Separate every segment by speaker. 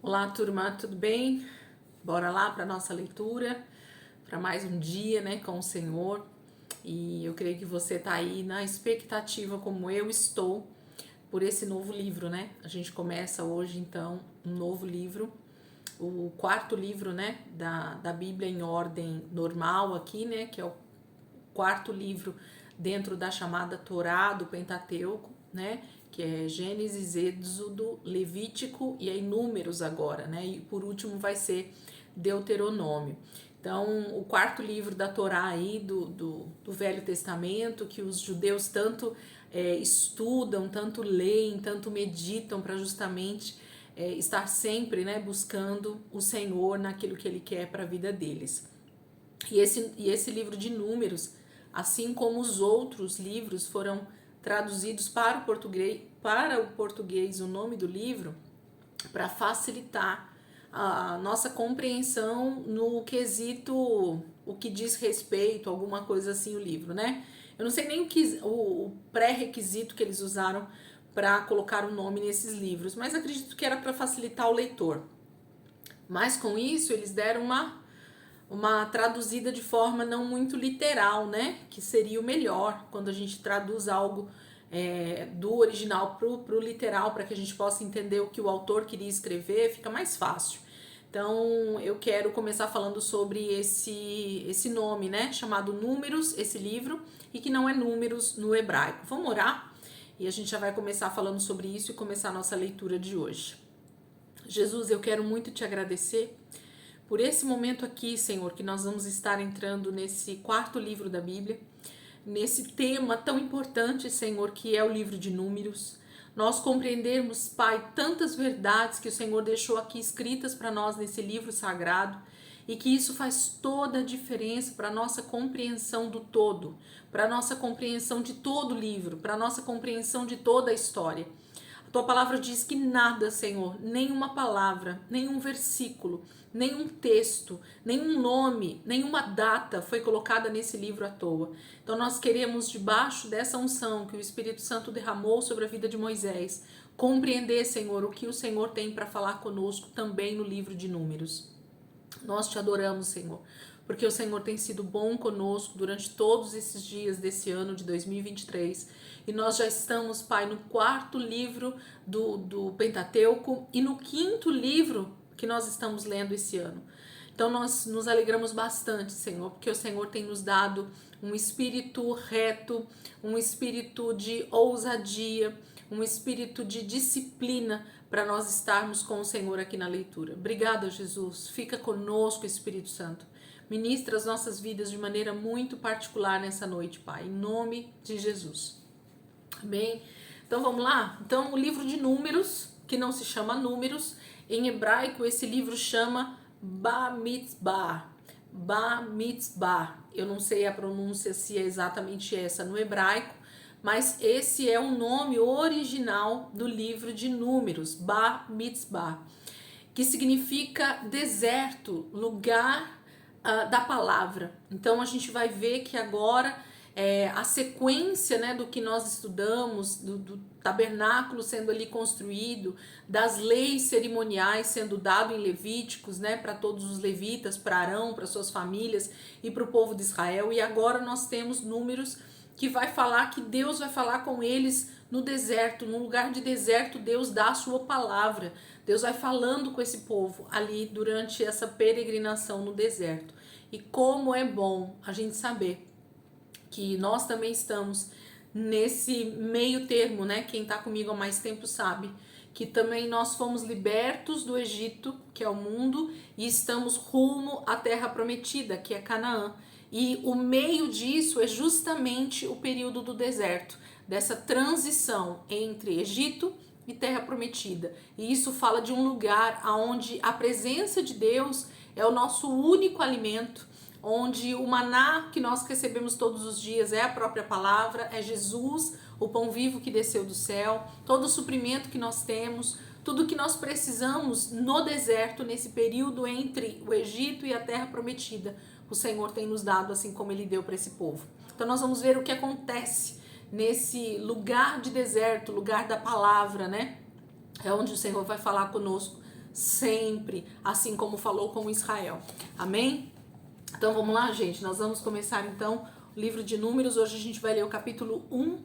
Speaker 1: Olá, turma, tudo bem? Bora lá para nossa leitura, para mais um dia, né, com o Senhor. E eu creio que você tá aí na expectativa, como eu estou, por esse novo livro, né? A gente começa hoje, então, um novo livro, o quarto livro, né, da Bíblia em ordem normal aqui, né, que é o quarto livro dentro da chamada Torá do Pentateuco, né? Que é Gênesis, Êxodo, Levítico e aí Números agora, né? E por último vai ser Deuteronômio. Então, o quarto livro da Torá aí do Velho Testamento, que os judeus tanto estudam, tanto leem, tanto meditam para justamente estar sempre, né, buscando o Senhor naquilo que Ele quer para a vida deles. E esse livro de Números, assim como os outros livros foram traduzidos para o português o nome do livro, para facilitar a nossa compreensão no quesito o que diz respeito, alguma coisa assim o livro, né? Eu não sei nem o pré-requisito que eles usaram para colocar o nome nesses livros, mas acredito que era para facilitar o leitor. Mas com isso eles deram uma traduzida de forma não muito literal, né? Que seria o melhor quando a gente traduz algo do original pro literal, para que a gente possa entender o que o autor queria escrever, fica mais fácil. Então eu quero começar falando sobre esse nome, né? Chamado Números, esse livro, e que não é Números no hebraico. Vamos orar? E a gente já vai começar falando sobre isso e começar a nossa leitura de hoje. Jesus, eu quero muito te agradecer por esse momento aqui, Senhor, que nós vamos estar entrando nesse quarto livro da Bíblia, nesse tema tão importante, Senhor, que é o livro de Números. Nós compreendermos, Pai, tantas verdades que o Senhor deixou aqui escritas para nós nesse livro sagrado e que isso faz toda a diferença para a nossa compreensão do todo, para a nossa compreensão de todo o livro, para a nossa compreensão de toda a história. Tua palavra diz que nada, Senhor, nenhuma palavra, nenhum versículo, nenhum texto, nenhum nome, nenhuma data foi colocada nesse livro à toa. Então nós queremos, debaixo dessa unção que o Espírito Santo derramou sobre a vida de Moisés, compreender, Senhor, o que o Senhor tem para falar conosco também no livro de Números. Nós te adoramos, Senhor, porque o Senhor tem sido bom conosco durante todos esses dias desse ano de 2023. E nós já estamos, Pai, no quarto livro do Pentateuco e no quinto livro que nós estamos lendo esse ano. Então nós nos alegramos bastante, Senhor, porque o Senhor tem nos dado um espírito reto, um espírito de ousadia, um espírito de disciplina para nós estarmos com o Senhor aqui na leitura. Obrigada, Jesus. Fica conosco, Espírito Santo. Ministra as nossas vidas de maneira muito particular nessa noite, Pai, em nome de Jesus. Amém? Então vamos lá? Então o livro de Números, que não se chama Números, em hebraico esse livro chama Bamitzvah. Bamitzvah. Eu não sei a pronúncia se é exatamente essa no hebraico, mas esse é o nome original do livro de Números, Bamitzvah, que significa deserto, lugar da palavra. Então a gente vai ver que agora a sequência, né, do que nós estudamos, do tabernáculo sendo ali construído, das leis cerimoniais sendo dado em Levíticos, né, para todos os levitas, para Arão, para suas famílias e para o povo de Israel. E agora nós temos Números que vai falar que Deus vai falar com eles no deserto, num lugar de deserto. Deus dá a sua palavra. Deus vai falando com esse povo ali durante essa peregrinação no deserto. E como é bom a gente saber que nós também estamos nesse meio termo, né? Quem tá comigo há mais tempo sabe que também nós fomos libertos do Egito, que é o mundo, e estamos rumo à terra prometida, que é Canaã. E o meio disso é justamente o período do deserto, dessa transição entre Egito e terra prometida. E isso fala de um lugar onde a presença de Deus é o nosso único alimento, onde o maná que nós recebemos todos os dias é a própria palavra, é Jesus, o pão vivo que desceu do céu, todo o suprimento que nós temos, tudo que nós precisamos no deserto, nesse período entre o Egito e a terra prometida, o Senhor tem nos dado, assim como Ele deu para esse povo. Então nós vamos ver o que acontece nesse lugar de deserto, lugar da palavra, né? É onde o Senhor vai falar conosco sempre, assim como falou com Israel. Amém? Então vamos lá, gente. Nós vamos começar então o livro de Números. Hoje a gente vai ler o capítulo 1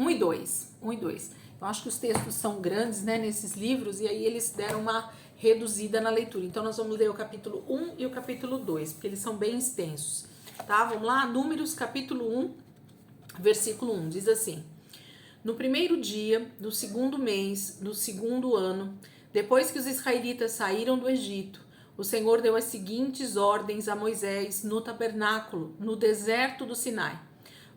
Speaker 1: e 2. Eu acho que os textos são grandes, né, nesses livros, e aí eles deram uma reduzida na leitura. Então nós vamos ler o capítulo 1 e o capítulo 2, porque eles são bem extensos. Tá? Vamos lá? Números, capítulo 1, versículo 1. Diz assim: No primeiro dia do segundo mês do segundo ano, depois que os israelitas saíram do Egito, o Senhor deu as seguintes ordens a Moisés no tabernáculo, no deserto do Sinai.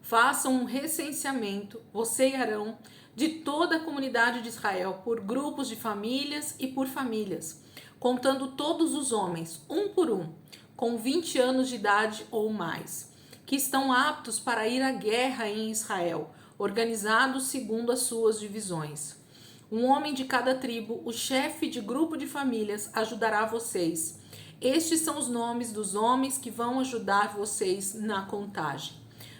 Speaker 1: Façam um recenseamento, você e Arão, de toda a comunidade de Israel, por grupos de famílias e por famílias, contando todos os homens, um por um, com 20 anos de idade ou mais, que estão aptos para ir à guerra em Israel, organizados segundo as suas divisões. Um homem de cada tribo, o chefe de grupo de famílias, ajudará vocês. Estes são os nomes dos homens que vão ajudar vocês na contagem.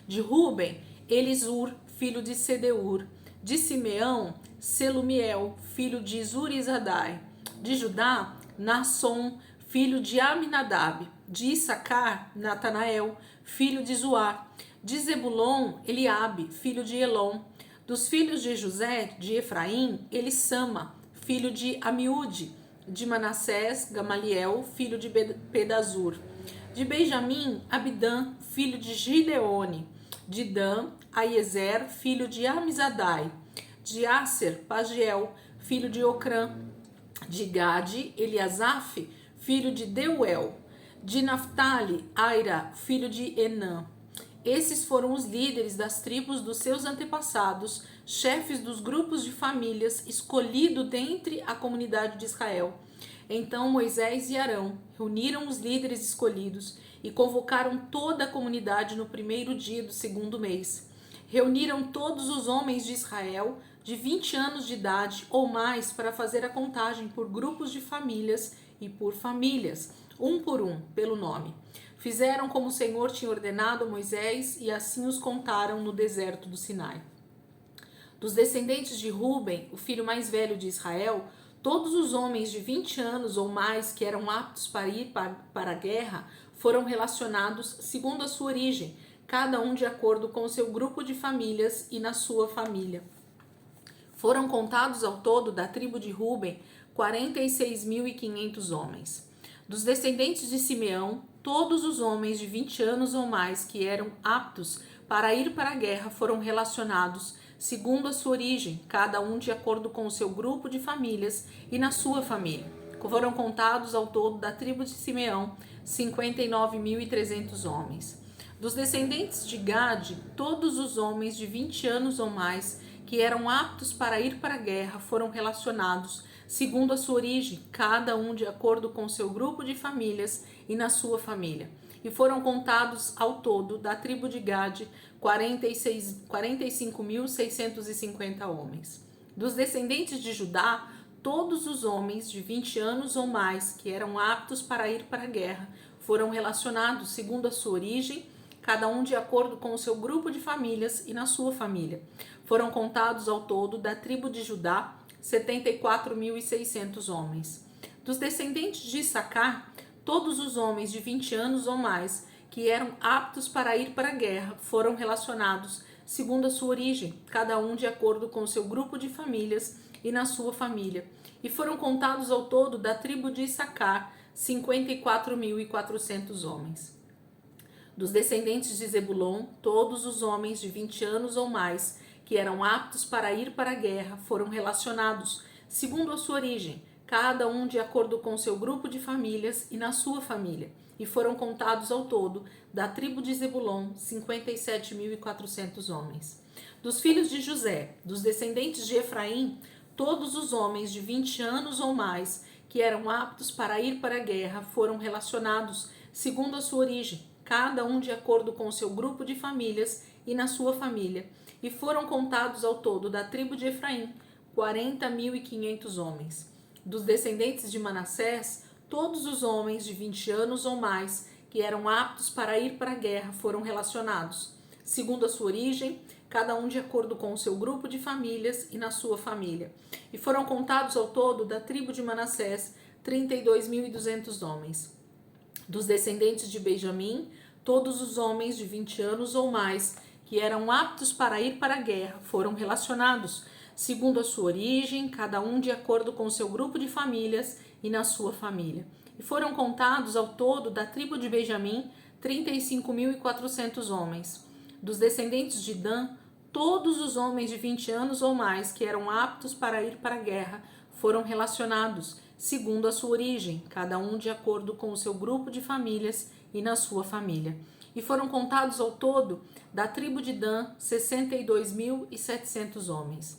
Speaker 1: De Ruben, Elisur, filho de Sedeur. De Simeão, Selumiel, filho de Zurizadai. De Judá, Nasson, filho de Aminadab. De Issacar, Natanael, filho de Zuar. De Zebulon, Eliabe, filho de Elon. Dos filhos de José, de Efraim, Elissama, filho de Amiúde. De Manassés, Gamaliel, filho de Pedazur. De Benjamim, Abidã, filho de Gideone. De Dan, Aiezer, filho de Amizadai. De Aser, Pagiel, filho de Ocrã. De Gade, Eliasaf, filho de Deuel. De Naphtali, Aira, filho de Enã. Esses foram os líderes das tribos dos seus antepassados, chefes dos grupos de famílias, escolhidos dentre a comunidade de Israel. Então Moisés e Arão reuniram os líderes escolhidos e convocaram toda a comunidade no primeiro dia do segundo mês. Reuniram todos os homens de Israel de 20 anos de idade ou mais para fazer a contagem por grupos de famílias e por famílias, um por um, pelo nome. Fizeram como o Senhor tinha ordenado a Moisés e assim os contaram no deserto do Sinai. Dos descendentes de Ruben, o filho mais velho de Israel, todos os homens de 20 anos ou mais que eram aptos para ir para a guerra foram relacionados segundo a sua origem, cada um de acordo com o seu grupo de famílias e na sua família. Foram contados ao todo da tribo de Ruben 46.500 homens. Dos descendentes de Simeão, todos os homens de 20 anos ou mais que eram aptos para ir para a guerra foram relacionados segundo a sua origem, cada um de acordo com o seu grupo de famílias e na sua família. Foram contados ao todo da tribo de Simeão 59.300 homens. Dos descendentes de Gade, todos os homens de 20 anos ou mais que eram aptos para ir para a guerra foram relacionados segundo a sua origem, cada um de acordo com o seu grupo de famílias e na sua família. E foram contados ao todo da tribo de Gade 45.650 homens. Dos descendentes de Judá, todos os homens de 20 anos ou mais que eram aptos para ir para a guerra foram relacionados segundo a sua origem, cada um de acordo com o seu grupo de famílias e na sua família. Foram contados ao todo da tribo de Judá 74.600 homens. Dos descendentes de Issacar, todos os homens de 20 anos ou mais que eram aptos para ir para a guerra foram relacionados segundo a sua origem, cada um de acordo com o seu grupo de famílias e na sua família. E foram contados ao todo da tribo de Issacar 54.400 homens. Dos descendentes de Zebulon, todos os homens de 20 anos ou mais que eram aptos para ir para a guerra foram relacionados segundo a sua origem, cada um de acordo com seu grupo de famílias e na sua família. E foram contados ao todo da tribo de Zebulon 57.400 homens. Dos filhos de José, dos descendentes de Efraim, todos os homens de 20 anos ou mais que eram aptos para ir para a guerra foram relacionados segundo a sua origem, cada um de acordo com o seu grupo de famílias e na sua família. E foram contados ao todo da tribo de Efraim 40.500 homens. Dos descendentes de Manassés, todos os homens de 20 anos ou mais que eram aptos para ir para a guerra foram relacionados, segundo a sua origem, cada um de acordo com o seu grupo de famílias e na sua família. E foram contados ao todo da tribo de Manassés 32.200 homens. Dos descendentes de Benjamim, todos os homens de 20 anos ou mais que eram aptos para ir para a guerra foram relacionados, segundo a sua origem, cada um de acordo com o seu grupo de famílias e na sua família. E foram contados ao todo da tribo de Benjamim 35.400 homens. Dos descendentes de Dan, todos os homens de 20 anos ou mais que eram aptos para ir para a guerra foram relacionados, segundo a sua origem, cada um de acordo com o seu grupo de famílias e na sua família. E foram contados ao todo, da tribo de Dan, 62.700 homens.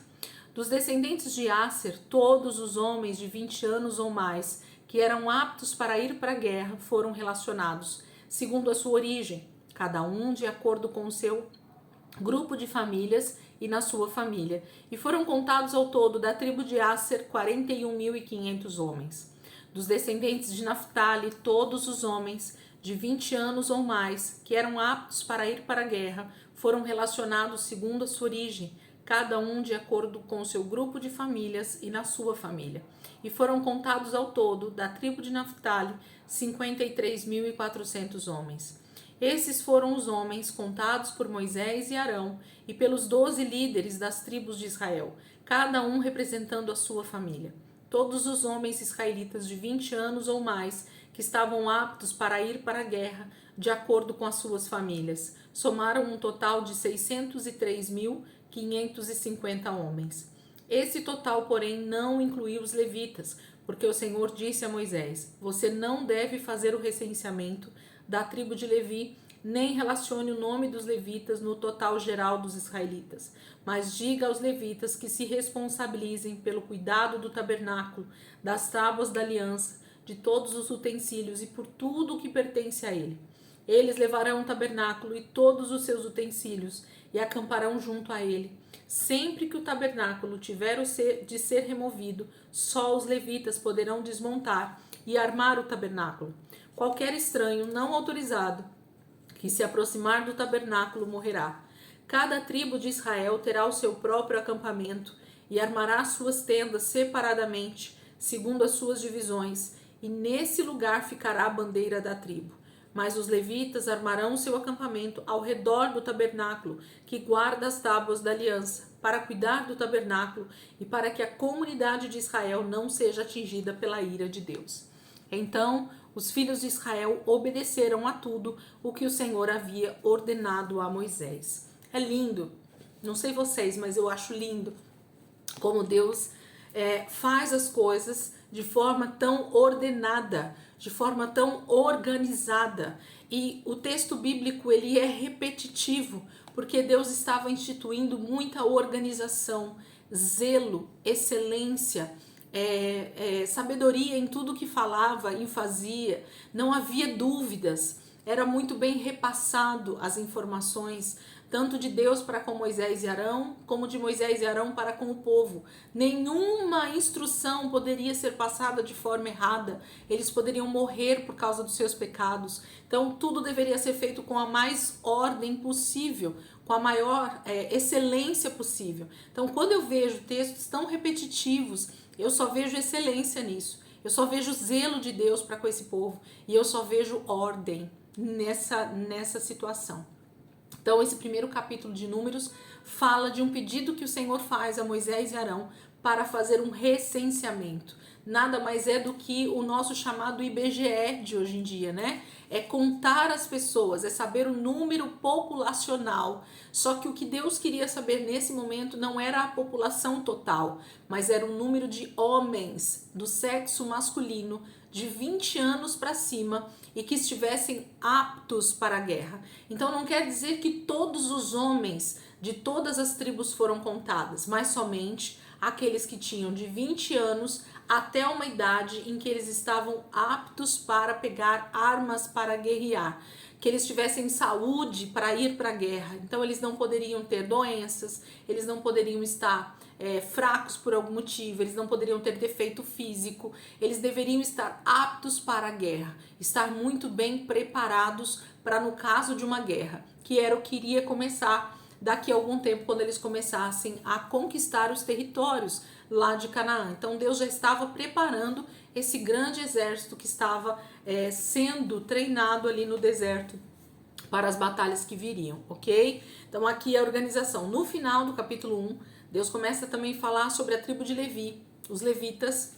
Speaker 1: Dos descendentes de Asser, todos os homens de 20 anos ou mais que eram aptos para ir para a guerra foram relacionados, segundo a sua origem, cada um de acordo com o seu grupo de famílias e na sua família. E foram contados ao todo, da tribo de Asser, 41.500 homens. Dos descendentes de Naftali, todos os homens de 20 anos ou mais que eram aptos para ir para a guerra foram relacionados segundo a sua origem, cada um de acordo com o seu grupo de famílias e na sua família. E foram contados ao todo, da tribo de Naftali, 53.400 homens. Esses foram os homens contados por Moisés e Arão e pelos 12 líderes das tribos de Israel, cada um representando a sua família. Todos os homens israelitas de 20 anos ou mais que estavam aptos para ir para a guerra, de acordo com as suas famílias, somaram um total de 603.550 homens. Esse total, porém, não incluiu os levitas, porque o Senhor disse a Moisés: você não deve fazer o recenseamento da tribo de Levi, nem relacione o nome dos levitas no total geral dos israelitas, mas diga aos levitas que se responsabilizem pelo cuidado do tabernáculo, das tábuas da aliança, de todos os utensílios e por tudo o que pertence a ele. Eles levarão o tabernáculo e todos os seus utensílios e acamparão junto a ele. Sempre que o tabernáculo tiver de ser removido, só os levitas poderão desmontar e armar o tabernáculo. Qualquer estranho não autorizado que se aproximar do tabernáculo morrerá. Cada tribo de Israel terá o seu próprio acampamento e armará suas tendas separadamente, segundo as suas divisões, e nesse lugar ficará a bandeira da tribo. Mas os levitas armarão seu acampamento ao redor do tabernáculo, que guarda as tábuas da aliança, para cuidar do tabernáculo e para que a comunidade de Israel não seja atingida pela ira de Deus. Então, os filhos de Israel obedeceram a tudo o que o Senhor havia ordenado a Moisés. É lindo, não sei vocês, mas eu acho lindo como Deus faz as coisas de forma tão ordenada, de forma tão organizada. E o texto bíblico ele é repetitivo, porque Deus estava instituindo muita organização, zelo, excelência, sabedoria em tudo que falava e fazia. Não havia dúvidas, era muito bem repassado as informações, tanto de Deus para com Moisés e Arão, como de Moisés e Arão para com o povo. Nenhuma instrução poderia ser passada de forma errada. Eles poderiam morrer por causa dos seus pecados. Então, tudo deveria ser feito com a mais ordem possível, com a maior excelência possível. Então, quando eu vejo textos tão repetitivos, eu só vejo excelência nisso. Eu só vejo zelo de Deus para com esse povo. E eu só vejo ordem nessa situação. Então, esse primeiro capítulo de Números fala de um pedido que o Senhor faz a Moisés e Arão para fazer um recenseamento. Nada mais é do que o nosso chamado IBGE de hoje em dia, né? É contar as pessoas, é saber o número populacional. Só que o que Deus queria saber nesse momento não era a população total, mas era o número de homens do sexo masculino de 20 anos para cima e que estivessem aptos para a guerra. Então não quer dizer que todos os homens de todas as tribos foram contadas, mas somente aqueles que tinham de 20 anos até uma idade em que eles estavam aptos para pegar armas para guerrear, que eles tivessem saúde para ir para a guerra. Então eles não poderiam ter doenças, eles não poderiam estar fracos por algum motivo, eles não poderiam ter defeito físico, eles deveriam estar aptos para a guerra, estar muito bem preparados para no caso de uma guerra, que era o que iria começar daqui a algum tempo, quando eles começassem a conquistar os territórios lá de Canaã. Então Deus já estava preparando esse grande exército que estava sendo treinado ali no deserto para as batalhas que viriam, ok? Então aqui a organização. No final do capítulo 1, Deus começa também a falar sobre a tribo de Levi, os levitas,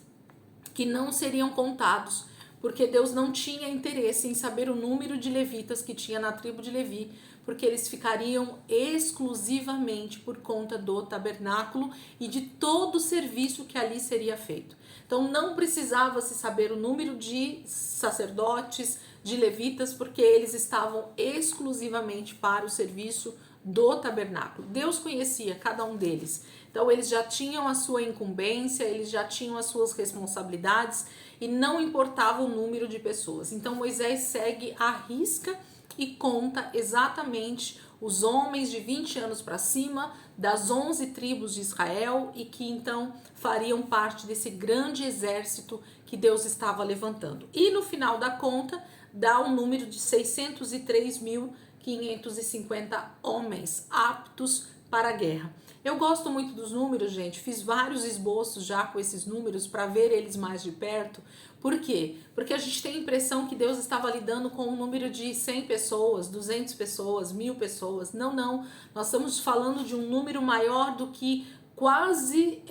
Speaker 1: que não seriam contados, porque Deus não tinha interesse em saber o número de levitas que tinha na tribo de Levi, porque eles ficariam exclusivamente por conta do tabernáculo e de todo o serviço que ali seria feito. Então não precisava se saber o número de sacerdotes, de levitas, porque eles estavam exclusivamente para o serviço do tabernáculo. Deus conhecia cada um deles. Então eles já tinham a sua incumbência, eles já tinham as suas responsabilidades e não importava o número de pessoas. Então Moisés segue à risca e conta exatamente os homens de 20 anos para cima das 11 tribos de Israel e que então fariam parte desse grande exército que Deus estava levantando. E no final da conta dá o número de 603.550 homens aptos para a guerra. Eu gosto muito dos números, gente. Fiz vários esboços já com esses números para ver eles mais de perto. Por quê? Porque a gente tem a impressão que Deus estava lidando com um número de 100 pessoas, 200 pessoas, 1000 pessoas. Não, não. Nós estamos falando de um número maior do que quase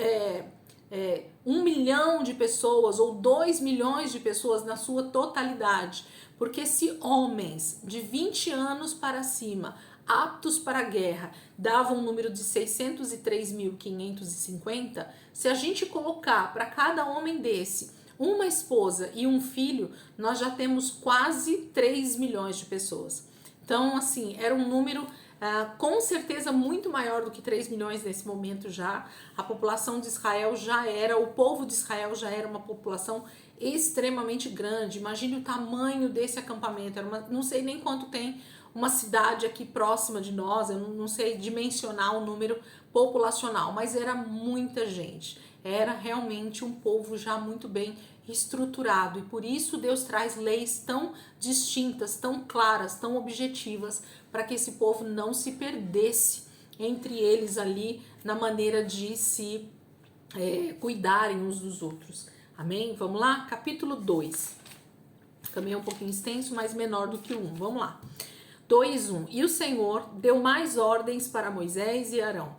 Speaker 1: 1 milhão de pessoas ou 2 milhões de pessoas na sua totalidade. Porque se homens de 20 anos para cima aptos para a guerra davam um número de 603.550, se a gente colocar para cada homem desse uma esposa e um filho, nós já temos quase 3 milhões de pessoas. Então, assim, era um número com certeza muito maior do que 3 milhões nesse momento já. A população de Israel o povo de Israel já era uma população extremamente grande. Imagine o tamanho desse acampamento. Não sei nem quanto tem uma cidade aqui próxima de nós, eu não sei dimensionar o número populacional, mas era muita gente. Era realmente um povo já muito bem estruturado e por isso Deus traz leis tão distintas, tão claras, tão objetivas para que esse povo não se perdesse entre eles ali na maneira de se cuidarem uns dos outros. Amém? Vamos lá? Capítulo 2. Também é um pouquinho extenso, mas menor do que o 1. Vamos lá. 2:1. E o Senhor deu mais ordens para Moisés e Arão.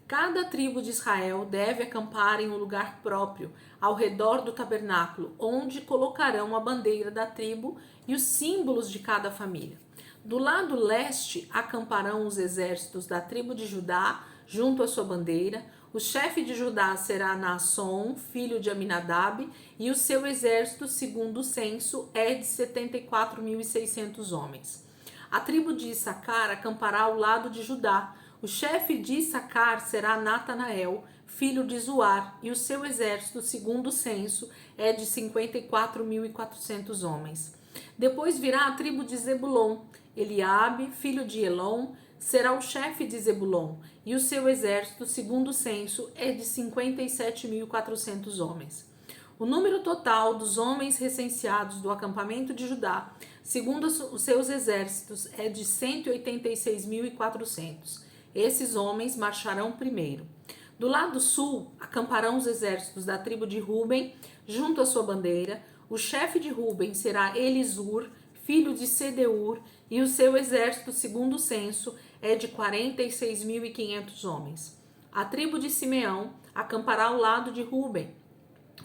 Speaker 1: Cada tribo de Israel deve acampar em um lugar próprio, ao redor do tabernáculo, onde colocarão a bandeira da tribo e os símbolos de cada família. Do lado leste acamparão os exércitos da tribo de Judá, junto à sua bandeira. O chefe de Judá será Naasson, filho de Aminadab, e o seu exército, segundo o censo, é de 74.600 homens. A tribo de Issacar acampará ao lado de Judá. O chefe de Issacar será Natanael, filho de Zuar, e o seu exército, segundo o censo, é de 54.400 homens. Depois virá a tribo de Zebulon. Eliabe, filho de Elon, será o chefe de Zebulon, e o seu exército, segundo o censo, é de 57.400 homens. O número total dos homens recenseados do acampamento de Judá, segundo os seus exércitos, é de 186.400. Esses homens marcharão primeiro. Do lado sul, acamparão os exércitos da tribo de Ruben, junto à sua bandeira. O chefe de Ruben será Elisur, filho de Sedeur, e o seu exército, segundo o censo, é de 46.500 homens. A tribo de Simeão acampará ao lado de Ruben.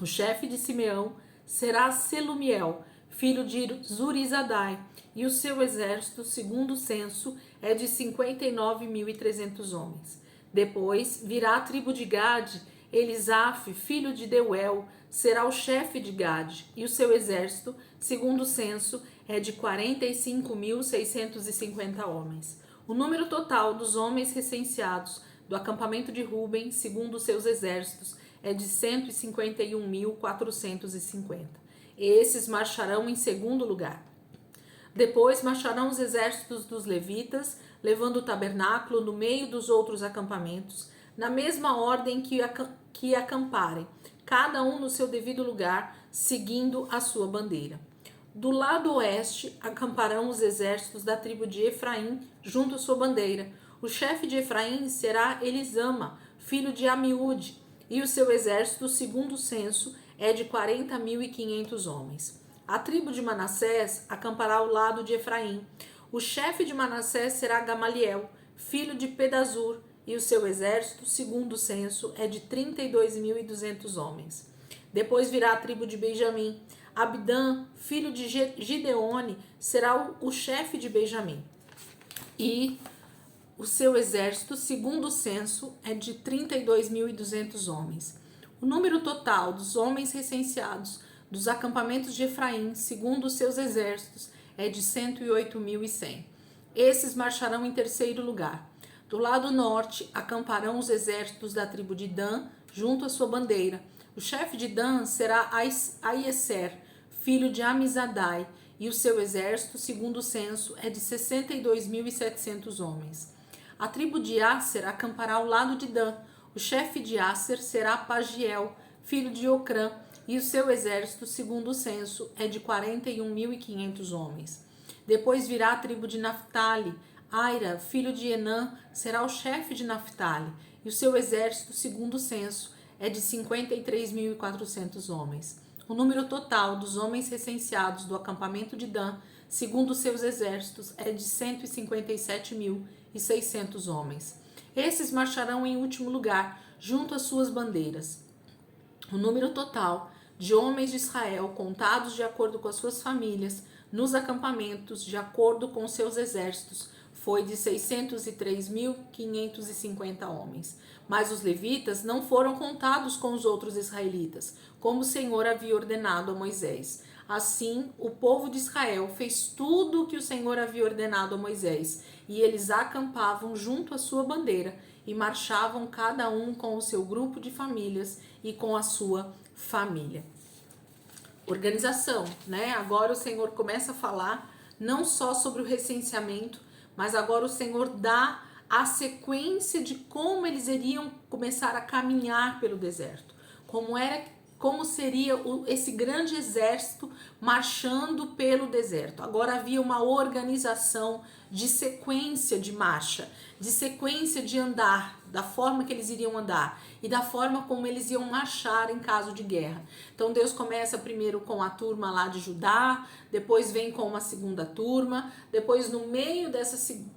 Speaker 1: O chefe de Simeão será Selumiel, filho de Zurizadai, e o seu exército, segundo o censo, é de 59.300 homens. Depois virá a tribo de Gade. Elisaf, filho de Deuel, será o chefe de Gade, e o seu exército, segundo o censo, é de 45.650 homens. O número total dos homens recenseados do acampamento de Ruben, segundo os seus exércitos, é de 151.450. Esses marcharão em segundo lugar. Depois marcharão os exércitos dos levitas, levando o tabernáculo no meio dos outros acampamentos, na mesma ordem que acamparem, cada um no seu devido lugar, seguindo a sua bandeira. Do lado oeste acamparão os exércitos da tribo de Efraim, junto à sua bandeira. O chefe de Efraim será Elisama, filho de Amiúde, e o seu exército, segundo o censo, é de 40.500 homens. A tribo de Manassés acampará ao lado de Efraim. O chefe de Manassés será Gamaliel, filho de Pedazur, e o seu exército, segundo o censo, é de 32.200 homens. Depois virá a tribo de Benjamim. Abidã, filho de Gideone, será o chefe de Benjamim. E o seu exército, segundo o censo, é de 32.200 homens. O número total dos homens recenseados dos acampamentos de Efraim, segundo os seus exércitos, é de 108.100. Esses marcharão em terceiro lugar. Do lado norte, acamparão os exércitos da tribo de Dan, junto à sua bandeira. O chefe de Dan será Aieser, filho de Amizadai, e o seu exército, segundo o censo, é de 62.700 homens. A tribo de Asser acampará ao lado de Dan. O chefe de Asser será Pagiel, filho de Ocrã, e o seu exército, segundo o censo, é de 41.500 homens. Depois virá a tribo de Naphtali. Aira, filho de Enã, será o chefe de Naphtali, e o seu exército, segundo o censo, é de 53.400 homens. O número total dos homens recenseados do acampamento de Dan, segundo os seus exércitos, é de 157.600 homens. Esses marcharão em último lugar, junto às suas bandeiras. O número total de homens de Israel, contados de acordo com as suas famílias, nos acampamentos, de acordo com seus exércitos, foi de 603.550 homens. Mas os levitas não foram contados com os outros israelitas, como o Senhor havia ordenado a Moisés. Assim, o povo de Israel fez tudo o que o Senhor havia ordenado a Moisés, e eles acampavam junto à sua bandeira e marchavam cada um com o seu grupo de famílias e com a sua família. Organização, né? Agora o Senhor começa a falar não só sobre o recenseamento, mas agora o Senhor dá a sequência de como eles iriam começar a caminhar pelo deserto. Como seria esse grande exército marchando pelo deserto. Agora havia uma organização de sequência de marcha, de sequência de andar, da forma que eles iriam andar e da forma como eles iam marchar em caso de guerra. Então Deus começa primeiro com a turma lá de Judá, depois vem com uma segunda turma, depois no meio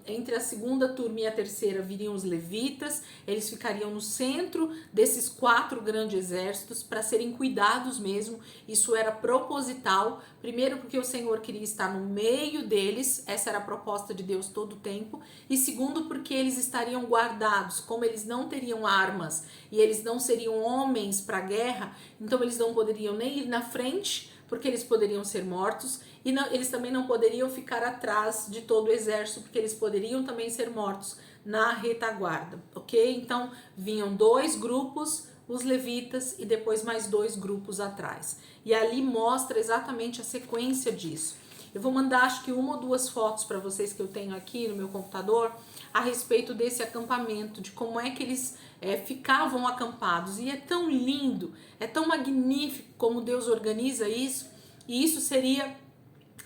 Speaker 1: entre a segunda turma e a terceira viriam os levitas, eles ficariam no centro desses 4 grandes exércitos para serem cuidados mesmo. Isso era proposital, primeiro porque o Senhor queria estar no meio deles, essa era a proposta de Deus todo o tempo, e segundo porque eles estariam guardados, como eles não teriam armas e eles não seriam homens para a guerra, então eles não poderiam nem ir na frente, porque eles poderiam ser mortos, e eles também não poderiam ficar atrás de todo o exército, porque eles poderiam também ser mortos na retaguarda, ok? Então vinham 2 grupos, os levitas, e depois mais 2 grupos atrás, e ali mostra exatamente a sequência disso. Eu vou mandar acho que 1 ou 2 fotos para vocês que eu tenho aqui no meu computador a respeito desse acampamento, de como é que eles ficavam acampados. E é tão lindo, é tão magnífico como Deus organiza isso, e isso seria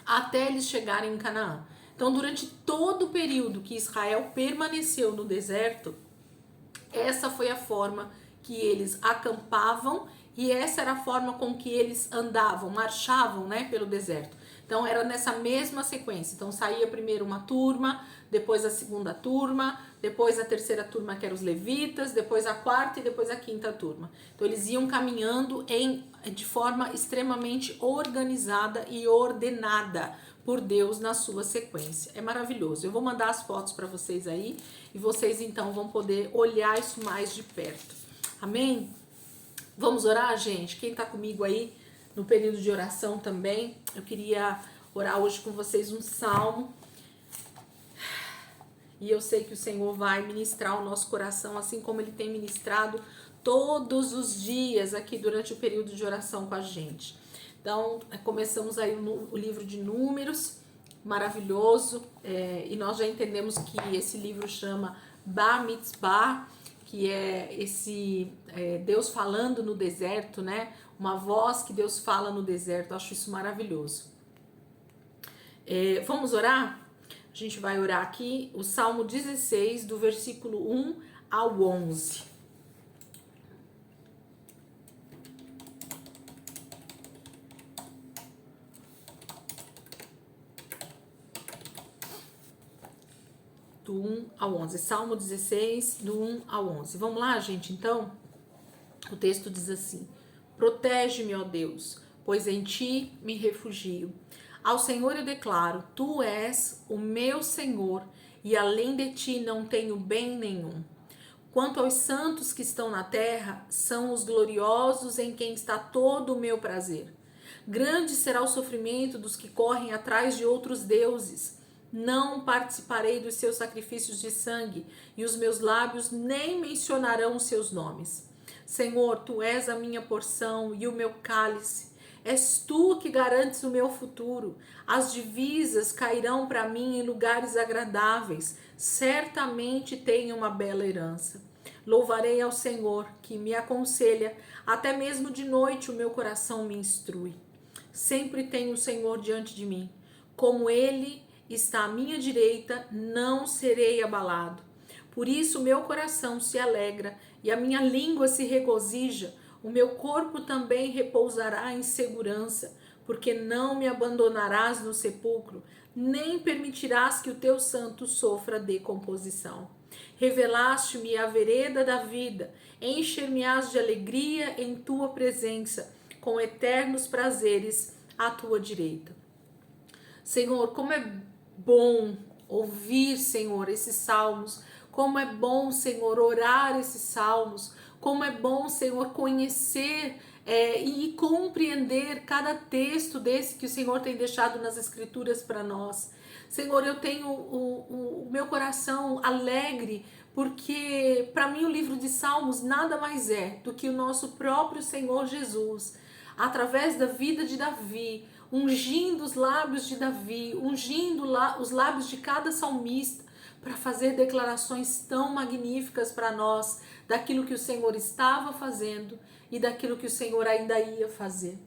Speaker 1: até eles chegarem em Canaã. Então, durante todo o período que Israel permaneceu no deserto, essa foi a forma que eles acampavam e essa era a forma com que eles andavam, marchavam, né, pelo deserto. Então era nessa mesma sequência. Então saía primeiro uma turma, depois a segunda turma, depois a terceira turma que eram os levitas, depois a quarta e depois a quinta turma. Então eles iam caminhando de forma extremamente organizada e ordenada por Deus na sua sequência. É maravilhoso. Eu vou mandar as fotos para vocês aí e vocês então vão poder olhar isso mais de perto. Amém? Vamos orar, gente? Quem tá comigo aí no período de oração também, eu queria orar hoje com vocês um salmo. E eu sei que o Senhor vai ministrar o nosso coração, assim como Ele tem ministrado todos os dias aqui durante o período de oração com a gente. Então, começamos aí o livro de Números, maravilhoso, e nós já entendemos que esse livro chama Bar Mitzvah, que é esse Deus falando no deserto, né? Uma voz que Deus fala no deserto. Eu acho isso maravilhoso. Vamos orar? A gente vai orar aqui o Salmo 16, do versículo 1 ao 11. Do 1 ao 11. Salmo 16, do 1 ao 11. Vamos lá, gente? Então, o texto diz assim: protege-me, ó Deus, pois em ti me refugio. Ao Senhor eu declaro: tu és o meu Senhor, e além de ti não tenho bem nenhum. Quanto aos santos que estão na terra, são os gloriosos em quem está todo o meu prazer. Grande será o sofrimento dos que correm atrás de outros deuses. Não participarei dos seus sacrifícios de sangue, e os meus lábios nem mencionarão os seus nomes. Senhor, tu és a minha porção e o meu cálice. És tu que garantes o meu futuro. As divisas cairão para mim em lugares agradáveis. Certamente tenho uma bela herança. Louvarei ao Senhor, que me aconselha. Até mesmo de noite o meu coração me instrui. Sempre tenho o Senhor diante de mim. Como ele está à minha direita, não serei abalado. Por isso meu coração se alegra e a minha língua se regozija. O meu corpo também repousará em segurança, porque não me abandonarás no sepulcro, nem permitirás que o teu santo sofra decomposição. Revelaste-me a vereda da vida, encher-me-ás de alegria em tua presença, com eternos prazeres à tua direita. Senhor, como é bom ouvir, Senhor, esses salmos. Como é bom, Senhor, orar esses salmos. Como é bom, Senhor, conhecer e compreender cada texto desse que o Senhor tem deixado nas Escrituras para nós. Senhor, eu tenho o meu coração alegre, porque para mim o livro de Salmos nada mais é do que o nosso próprio Senhor Jesus, através da vida de Davi, ungindo os lábios de Davi, ungindo os lábios de cada salmista, para fazer declarações tão magníficas para nós, daquilo que o Senhor estava fazendo e daquilo que o Senhor ainda ia fazer.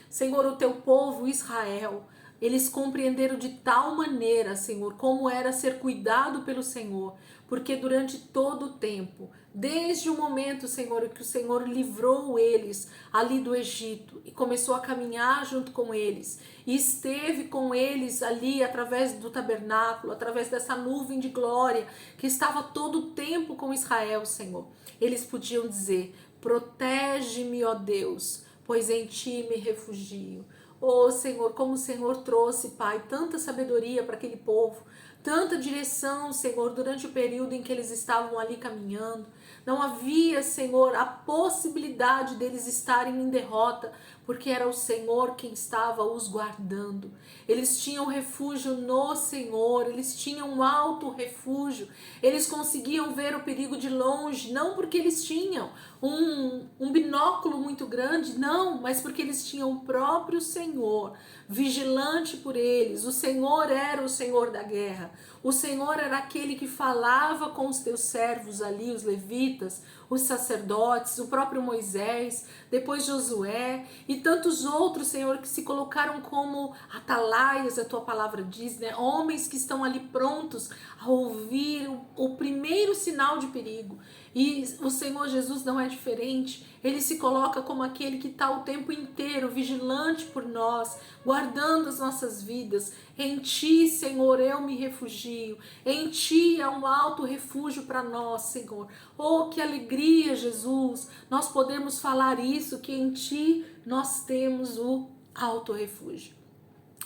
Speaker 1: Senhor, o teu povo Israel, eles compreenderam de tal maneira, Senhor, como era ser cuidado pelo Senhor, porque durante todo o tempo, desde o momento, Senhor, que o Senhor livrou eles ali do Egito e começou a caminhar junto com eles, e esteve com eles ali através do tabernáculo, através dessa nuvem de glória que estava todo o tempo com Israel, Senhor, eles podiam dizer: protege-me, ó Deus, pois em ti me refugio. Oh, Senhor, como o Senhor trouxe, Pai, tanta sabedoria para aquele povo, tanta direção, Senhor, durante o período em que eles estavam ali caminhando. Não havia, Senhor, a possibilidade deles estarem em derrota, porque era o Senhor quem estava os guardando. Eles tinham refúgio no Senhor, eles tinham um alto refúgio, eles conseguiam ver o perigo de longe, não porque eles tinham um binóculo muito grande, não, mas porque eles tinham o próprio Senhor vigilante por eles. O Senhor era o Senhor da guerra. O Senhor era aquele que falava com os teus servos ali, os levitas, os sacerdotes, o próprio Moisés, depois Josué e tantos outros, Senhor, que se colocaram como atalaias, a tua palavra diz, né? Homens que estão ali prontos a ouvir o primeiro sinal de perigo. E o Senhor Jesus não é diferente. Ele se coloca como aquele que está o tempo inteiro vigilante por nós, guardando as nossas vidas. Em ti, Senhor, eu me refugio. Em ti há um alto refúgio para nós, Senhor. Oh, que alegria, Jesus. Nós podemos falar isso, que em ti nós temos o alto refúgio.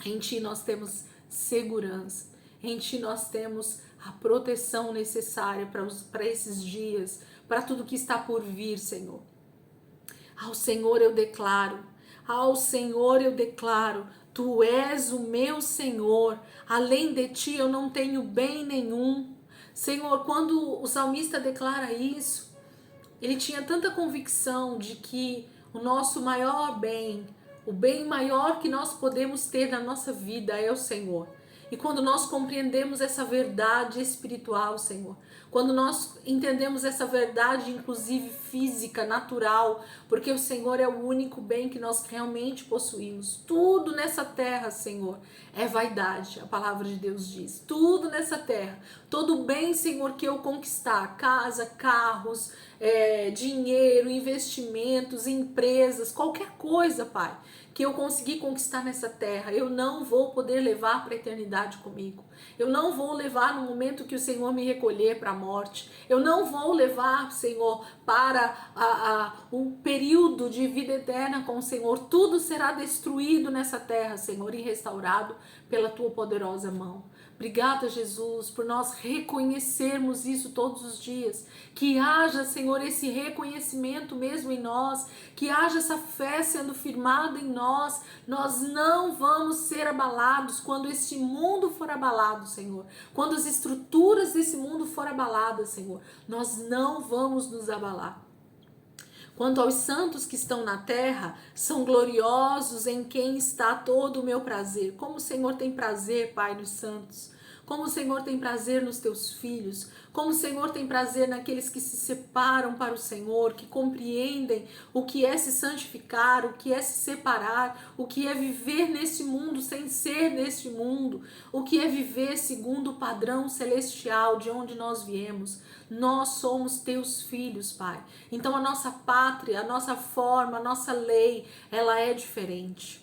Speaker 1: Em ti nós temos segurança. Em ti nós temos a proteção necessária para esses dias, para tudo que está por vir, Senhor. Ao Senhor eu declaro, tu és o meu Senhor, além de ti eu não tenho bem nenhum. Senhor, quando o salmista declara isso, ele tinha tanta convicção de que o nosso maior bem, o bem maior que nós podemos ter na nossa vida é o Senhor. E quando nós compreendemos essa verdade espiritual, Senhor, quando nós entendemos essa verdade, inclusive física, natural, porque o Senhor é o único bem que nós realmente possuímos. Tudo nessa terra, Senhor, é vaidade, a palavra de Deus diz. Tudo nessa terra, todo bem, Senhor, que eu conquistar, casa, carros, dinheiro, investimentos, empresas, qualquer coisa, Pai, que eu conseguir conquistar nessa terra, eu não vou poder levar para a eternidade comigo. Eu não vou levar no momento que o Senhor me recolher para a morte. Eu não vou levar, Senhor, para o período de vida eterna com o Senhor. Tudo será destruído nessa terra, Senhor, e restaurado pela tua poderosa mão. Obrigada, Jesus, por nós reconhecermos isso todos os dias. Que haja, Senhor, esse reconhecimento mesmo em nós, que haja essa fé sendo firmada em nós. Nós não vamos ser abalados quando este mundo for abalado, Senhor. Quando as estruturas desse mundo for abaladas, Senhor, nós não vamos nos abalar. Quanto aos santos que estão na terra, são gloriosos em quem está todo o meu prazer. Como o Senhor tem prazer, Pai, nos santos. Como o Senhor tem prazer nos teus filhos. Como o Senhor tem prazer naqueles que se separam para o Senhor, que compreendem o que é se santificar, o que é se separar, o que é viver neste mundo sem ser neste mundo, o que é viver segundo o padrão celestial de onde nós viemos. Nós somos teus filhos, Pai. Então a nossa pátria, a nossa forma, a nossa lei, ela é diferente.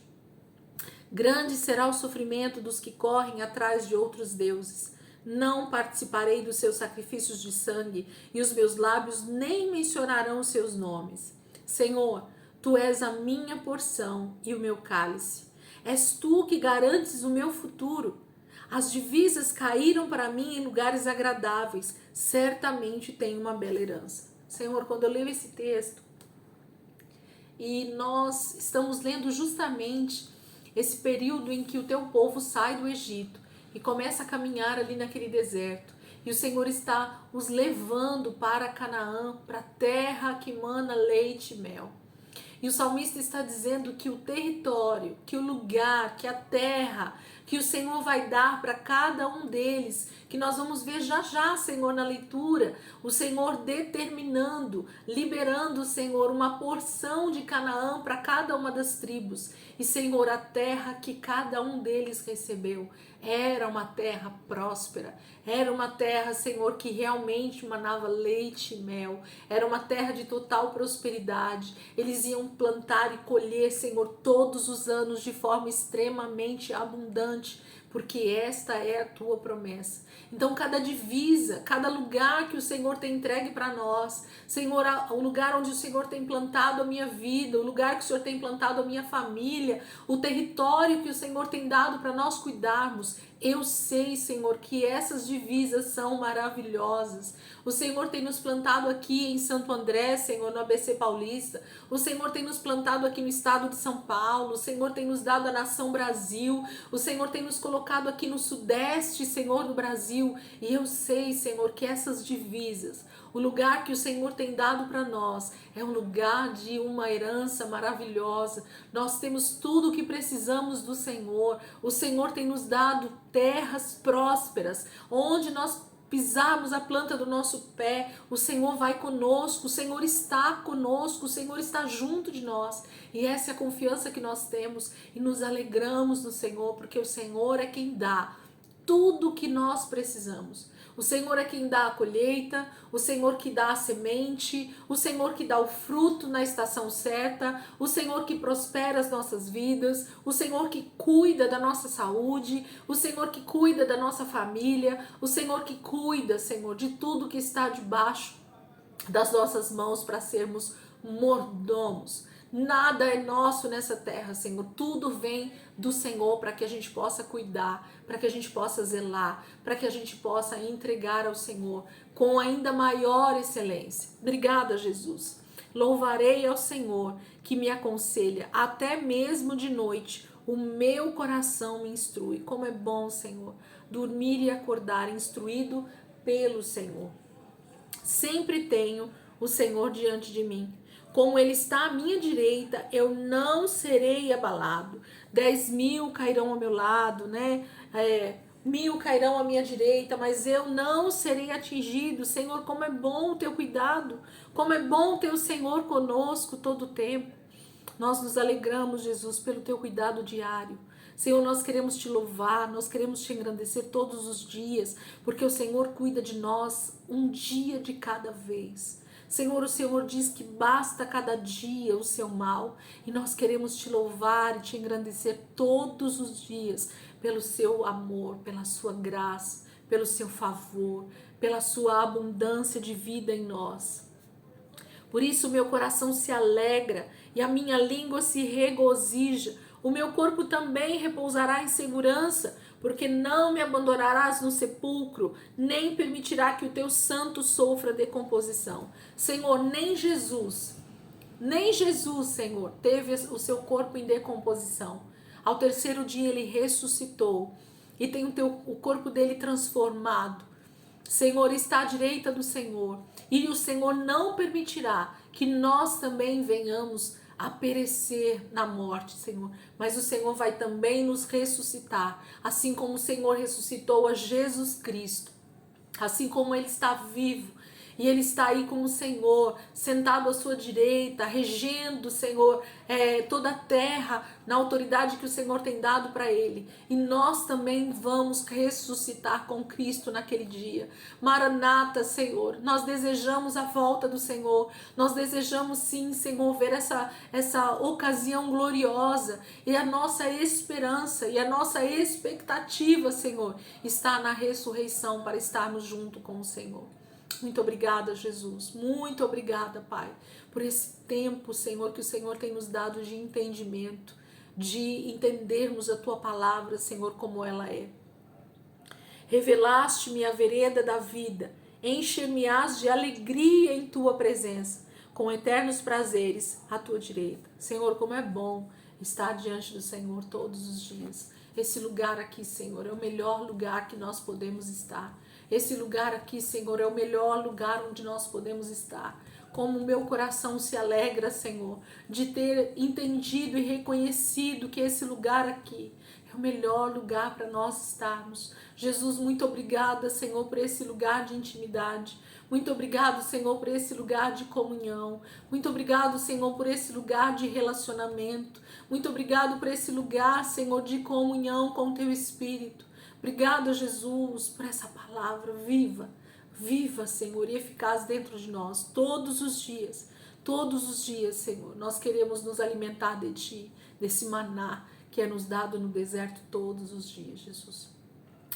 Speaker 1: Grande será o sofrimento dos que correm atrás de outros deuses. Não participarei dos seus sacrifícios de sangue, e os meus lábios nem mencionarão os seus nomes. Senhor, tu és a minha porção e o meu cálice. És tu que garantes o meu futuro. As divisas caíram para mim em lugares agradáveis. Certamente tenho uma bela herança. Senhor, quando eu leio esse texto, e nós estamos lendo justamente esse período em que o teu povo sai do Egito e começa a caminhar ali naquele deserto. E o Senhor está os levando para Canaã, para a terra que mana leite e mel. E o salmista está dizendo que o território, que o lugar, que a terra, que o Senhor vai dar para cada um deles, que nós vamos ver já já, Senhor, na leitura, o Senhor determinando, liberando, Senhor, uma porção de Canaã para cada uma das tribos. E, Senhor, a terra que cada um deles recebeu era uma terra próspera, era uma terra, Senhor, que realmente manava leite e mel, era uma terra de total prosperidade. Eles iam plantar e colher, Senhor, todos os anos de forma extremamente abundante, porque esta é a tua promessa. Então, cada divisa, cada lugar que o Senhor tem entregue para nós, Senhor, o lugar onde o Senhor tem plantado a minha vida, o lugar que o Senhor tem plantado a minha família, o território que o Senhor tem dado para nós cuidarmos, eu sei, Senhor, que essas divisas são maravilhosas. O Senhor tem nos plantado aqui em Santo André, Senhor, no ABC Paulista. O Senhor tem nos plantado aqui no estado de São Paulo. O Senhor tem nos dado a nação Brasil. O Senhor tem nos colocado aqui no sudeste, Senhor, do Brasil. E eu sei, Senhor, que essas divisas, o lugar que o Senhor tem dado para nós, é um lugar de uma herança maravilhosa. Nós temos tudo o que precisamos do Senhor. O Senhor tem nos dado terras prósperas, onde nós pisarmos a planta do nosso pé, o Senhor vai conosco, o Senhor está conosco, o Senhor está junto de nós. E essa é a confiança que nós temos e nos alegramos no Senhor, porque o Senhor é quem dá tudo o que nós precisamos. O Senhor é quem dá a colheita, o Senhor que dá a semente, o Senhor que dá o fruto na estação certa, o Senhor que prospera as nossas vidas, o Senhor que cuida da nossa saúde, o Senhor que cuida da nossa família, o Senhor que cuida, Senhor, de tudo que está debaixo das nossas mãos para sermos mordomos. Nada é nosso nessa terra, Senhor. Tudo vem do Senhor para que a gente possa cuidar, para que a gente possa zelar, para que a gente possa entregar ao Senhor com ainda maior excelência. Obrigada, Jesus. Louvarei ao Senhor que me aconselha, até mesmo de noite. O meu coração me instrui. Como é bom, Senhor, dormir e acordar instruído pelo Senhor. Sempre tenho o Senhor diante de mim. Como ele está à minha direita, eu não serei abalado. 10.000 cairão ao meu lado, né? 1000 cairão à minha direita, mas eu não serei atingido. Senhor, como é bom o teu cuidado, como é bom ter o Senhor conosco todo o tempo. Nós nos alegramos, Jesus, pelo teu cuidado diário. Senhor, nós queremos te louvar, nós queremos te engrandecer todos os dias, porque o Senhor cuida de nós um dia de cada vez. Senhor, o Senhor diz que basta cada dia o seu mal, e nós queremos te louvar e te engrandecer todos os dias pelo seu amor, pela sua graça, pelo seu favor, pela sua abundância de vida em nós. Por isso meu coração se alegra e a minha língua se regozija. O meu corpo também repousará em segurança, porque não me abandonarás no sepulcro, nem permitirá que o teu santo sofra decomposição. Senhor, nem Jesus, Senhor, teve o seu corpo em decomposição. Ao terceiro dia ele ressuscitou e tem o corpo dele transformado. Senhor, está à direita do Senhor, e o Senhor não permitirá que nós também venhamos a perecer na morte, Senhor. Mas o Senhor vai também nos ressuscitar, assim como o Senhor ressuscitou a Jesus Cristo, assim como Ele está vivo. E Ele está aí com o Senhor, sentado à sua direita, regendo, Senhor, toda a terra, na autoridade que o Senhor tem dado para Ele. E nós também vamos ressuscitar com Cristo naquele dia. Maranata, Senhor, nós desejamos a volta do Senhor. Nós desejamos sim, Senhor, ver essa ocasião gloriosa. E a nossa esperança e a nossa expectativa, Senhor, está na ressurreição para estarmos junto com o Senhor. Muito obrigada, Jesus. Muito obrigada, Pai, por esse tempo, Senhor, que o Senhor tem nos dado de entendimento, de entendermos a Tua palavra, Senhor, como ela é. Revelaste-me a vereda da vida, encher-me-ás de alegria em Tua presença, com eternos prazeres à Tua direita. Senhor, como é bom estar diante do Senhor todos os dias. Esse lugar aqui, Senhor, é o melhor lugar que nós podemos estar. Esse lugar aqui, Senhor, é o melhor lugar onde nós podemos estar. Como o meu coração se alegra, Senhor, de ter entendido e reconhecido que esse lugar aqui é o melhor lugar para nós estarmos. Jesus, muito obrigada, Senhor, por esse lugar de intimidade. Muito obrigado, Senhor, por esse lugar de comunhão. Muito obrigado, Senhor, por esse lugar de relacionamento. Muito obrigado por esse lugar, Senhor, de comunhão com o Teu Espírito. Obrigado, Jesus, por essa palavra viva, viva, Senhor, e eficaz dentro de nós, todos os dias, Senhor. Nós queremos nos alimentar de Ti, desse maná que é nos dado no deserto todos os dias, Jesus.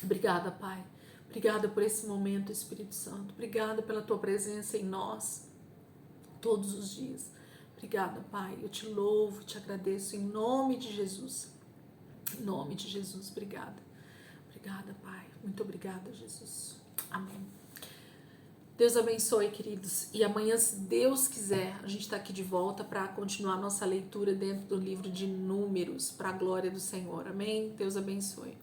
Speaker 1: Obrigada, Pai. Obrigada por esse momento, Espírito Santo. Obrigada pela Tua presença em nós, todos os dias. Obrigada, Pai. Eu te louvo, te agradeço em nome de Jesus. Em nome de Jesus, obrigada. Obrigada, Pai. Muito obrigada, Jesus. Amém. Deus abençoe, queridos. E amanhã, se Deus quiser, a gente está aqui de volta para continuar nossa leitura dentro do livro de Números, para a glória do Senhor. Amém? Deus abençoe.